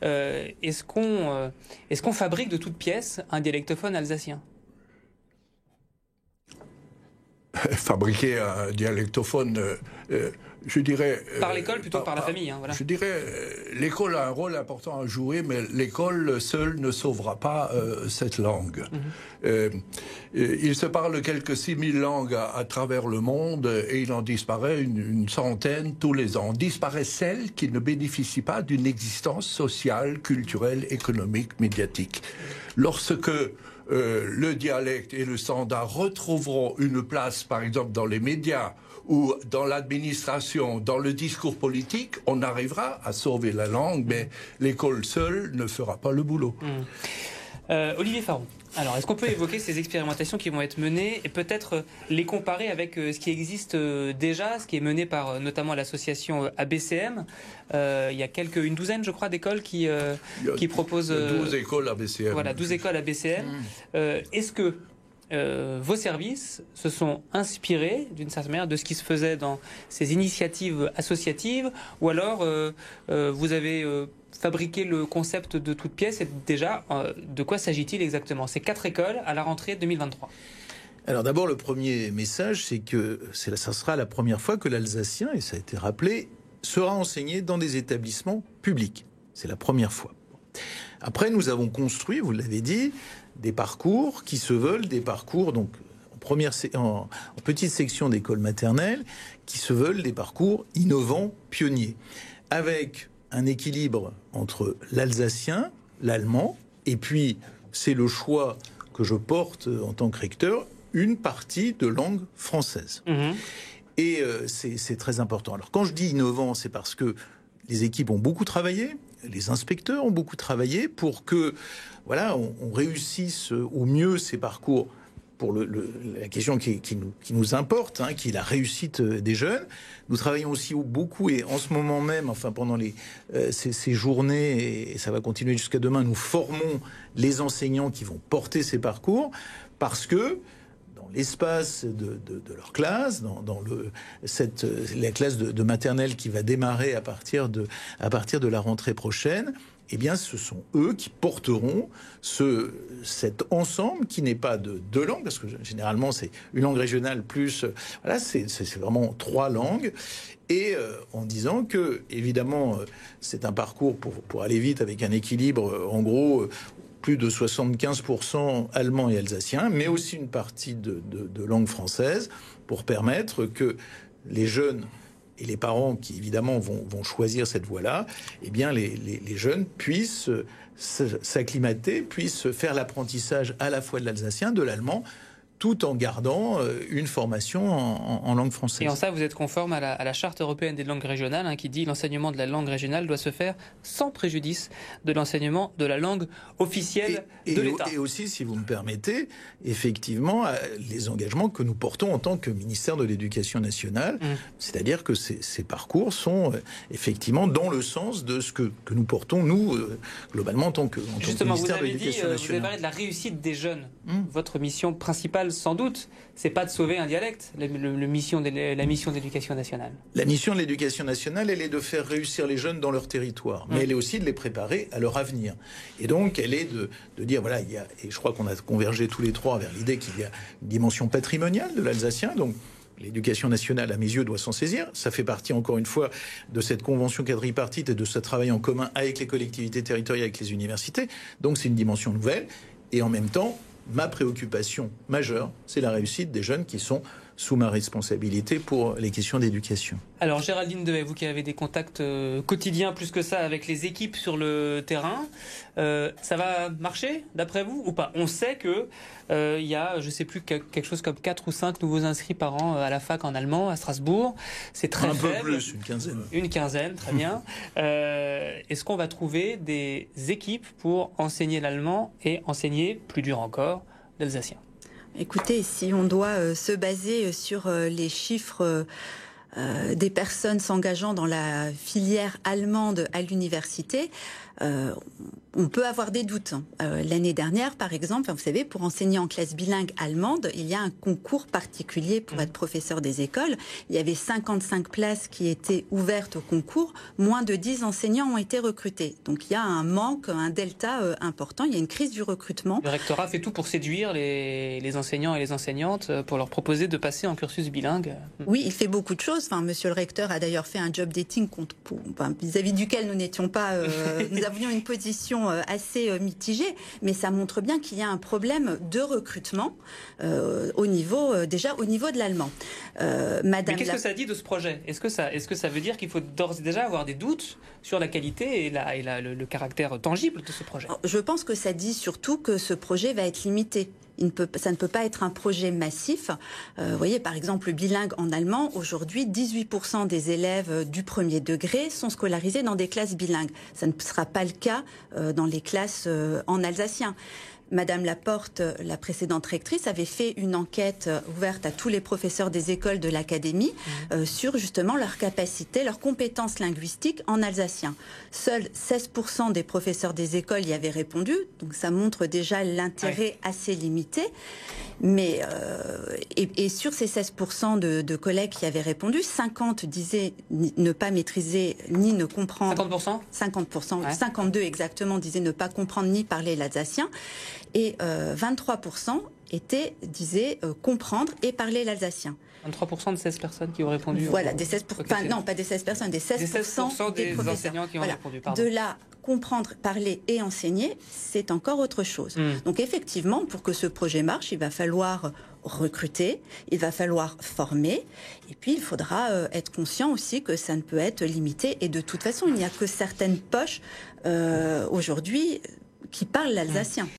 Est-ce qu'on fabrique de toutes pièces un dialectophone alsacien ? Fabriquer un dialectophone, je dirais... Par l'école plutôt que par la famille. Voilà. Je dirais, l'école a un rôle important à jouer, mais l'école seule ne sauvera pas cette langue. Il se parle quelques 6000 langues à travers le monde et il en disparaît une centaine tous les ans. Disparaît celle qui ne bénéficie pas d'une existence sociale, culturelle, économique, médiatique. Lorsque le dialecte et le standard retrouveront une place, par exemple, dans les médias ou dans l'administration, dans le discours politique, on arrivera à sauver la langue, mais l'école seule ne fera pas le boulot. Olivier Faron, alors est-ce qu'on peut évoquer ces expérimentations qui vont être menées et peut-être les comparer avec ce qui existe déjà, ce qui est mené par notamment l'association ABCM. Il y a une douzaine, je crois, d'écoles qui proposent... 12 écoles ABCM. Voilà, 12 écoles ABCM. Est-ce que vos services se sont inspirés, d'une certaine manière, de ce qui se faisait dans ces initiatives associatives, ou alors vous avez fabriqué le concept de toute pièce, et déjà, de quoi s'agit-il exactement? C'est 4 écoles à la rentrée 2023. Alors d'abord, le premier message, c'est que ça sera la première fois que l'alsacien, et ça a été rappelé, sera enseigné dans des établissements publics. C'est la première fois. Après, nous avons construit, vous l'avez dit, des parcours qui se veulent des parcours, donc en petite section d'école maternelle, qui se veulent des parcours innovants, pionniers, avec un équilibre entre l'alsacien, l'allemand, et puis c'est le choix que je porte en tant que recteur, une partie de langue française. Et c'est très important. Alors quand je dis innovant, c'est parce que les équipes ont beaucoup travaillé, les inspecteurs ont beaucoup travaillé pour que, voilà, on réussisse au mieux ces parcours pour la question qui nous importe, qui est la réussite des jeunes. Nous travaillons aussi beaucoup, et en ce moment même, enfin pendant ces journées, et ça va continuer jusqu'à demain, nous formons les enseignants qui vont porter ces parcours, parce que dans l'espace de leur classe, dans la classe de maternelle qui va démarrer à partir de la rentrée prochaine, eh bien, ce sont eux qui porteront cet ensemble qui n'est pas de 2 langues, parce que généralement c'est une langue régionale plus... Voilà, c'est vraiment 3 langues. Et en disant que, évidemment, c'est un parcours pour aller vite avec un équilibre, en gros... plus de 75% allemand et alsacien, mais aussi une partie de langue française, pour permettre que les jeunes et les parents qui, évidemment, vont choisir cette voie-là, eh bien, les jeunes puissent s'acclimater, puissent faire l'apprentissage à la fois de l'alsacien, de l'allemand, tout en gardant une formation en langue française. Et en ça, vous êtes conforme à la Charte européenne des langues régionales, qui dit l'enseignement de la langue régionale doit se faire sans préjudice de l'enseignement de la langue officielle de l'État. Et aussi, si vous me permettez, effectivement, les engagements que nous portons en tant que ministère de l'Éducation nationale, c'est-à-dire que ces parcours sont effectivement dans le sens de ce que nous portons, nous, globalement, en tant que ministère de l'Éducation nationale. Vous avez parlé de la réussite des jeunes. Votre mission principale, sans doute, c'est pas de sauver un dialecte, la mission de l'Éducation nationale. La mission de l'Éducation nationale, elle est de faire réussir les jeunes dans leur territoire, mais elle est aussi de les préparer à leur avenir. Et donc, elle est de dire, voilà, et je crois qu'on a convergé tous les trois vers l'idée qu'il y a une dimension patrimoniale de l'alsacien, donc l'éducation nationale, à mes yeux, doit s'en saisir. Ça fait partie, encore une fois, de cette convention quadripartite et de ce travail en commun avec les collectivités territoriales, avec les universités. Donc, c'est une dimension nouvelle. Et en même temps, ma préoccupation majeure, c'est la réussite des jeunes qui sont sous ma responsabilité pour les questions d'éducation. Alors Géraldine Dehaye, vous qui avez des contacts quotidiens plus que ça avec les équipes sur le terrain, ça va marcher d'après vous ou pas? On sait que il y a, je sais plus, quelque chose comme 4 ou 5 nouveaux inscrits par an à la fac en allemand à Strasbourg. C'est très faible. Un peu plus, une quinzaine. Une quinzaine, très bien. Est-ce qu'on va trouver des équipes pour enseigner l'allemand et enseigner, plus dur encore, l'alsacien? Écoutez, si on doit se baser sur les chiffres des personnes s'engageant dans la filière allemande à l'université, On peut avoir des doutes. L'année dernière, par exemple, vous savez, pour enseigner en classe bilingue allemande, il y a un concours particulier pour être professeur des écoles. Il y avait 55 places qui étaient ouvertes au concours. Moins de 10 enseignants ont été recrutés. Donc il y a un manque, un delta important. Il y a une crise du recrutement. Le rectorat fait tout pour séduire les enseignants et les enseignantes, pour leur proposer de passer en cursus bilingue. Oui, il fait beaucoup de choses. Enfin, monsieur le recteur a d'ailleurs fait un job dating vis-à-vis duquel nous n'étions pas... nous avions une position assez mitigée, mais ça montre bien qu'il y a un problème de recrutement déjà au niveau de l'allemand. Mais qu'est-ce que ça dit de ce projet? Est-ce que ça veut dire qu'il faut d'ores et déjà avoir des doutes sur la qualité et le caractère tangible de ce projet? Je pense que ça dit surtout que ce projet va être limité. Ça ne peut pas être un projet massif. Vous voyez, par exemple, bilingue en allemand, aujourd'hui, 18% des élèves du premier degré sont scolarisés dans des classes bilingues. Ça ne sera pas le cas dans les classes en alsacien. Madame Laporte, la précédente rectrice, avait fait une enquête ouverte à tous les professeurs des écoles de l'académie sur justement leur capacité, leurs compétences linguistiques en alsacien. Seuls 16% des professeurs des écoles y avaient répondu, donc ça montre déjà l'intérêt assez limité. Mais et sur ces 16% de collègues qui avaient répondu, 50 disaient ne pas maîtriser ni ne comprendre. 50% 50%, ouais. 52 exactement disaient ne pas comprendre ni parler l'alsacien. Et 23% disaient comprendre et parler l'alsacien. 23% de 16 personnes qui ont répondu. Voilà, des 16%, non, pas des 16 personnes, des 16% des enseignants qui ont répondu. Pardon. De là, comprendre, parler et enseigner, c'est encore autre chose. Donc effectivement, pour que ce projet marche, il va falloir recruter, il va falloir former, et puis il faudra être conscient aussi que ça ne peut être limité. Et de toute façon, il n'y a que certaines poches aujourd'hui qui parlent l'alsacien.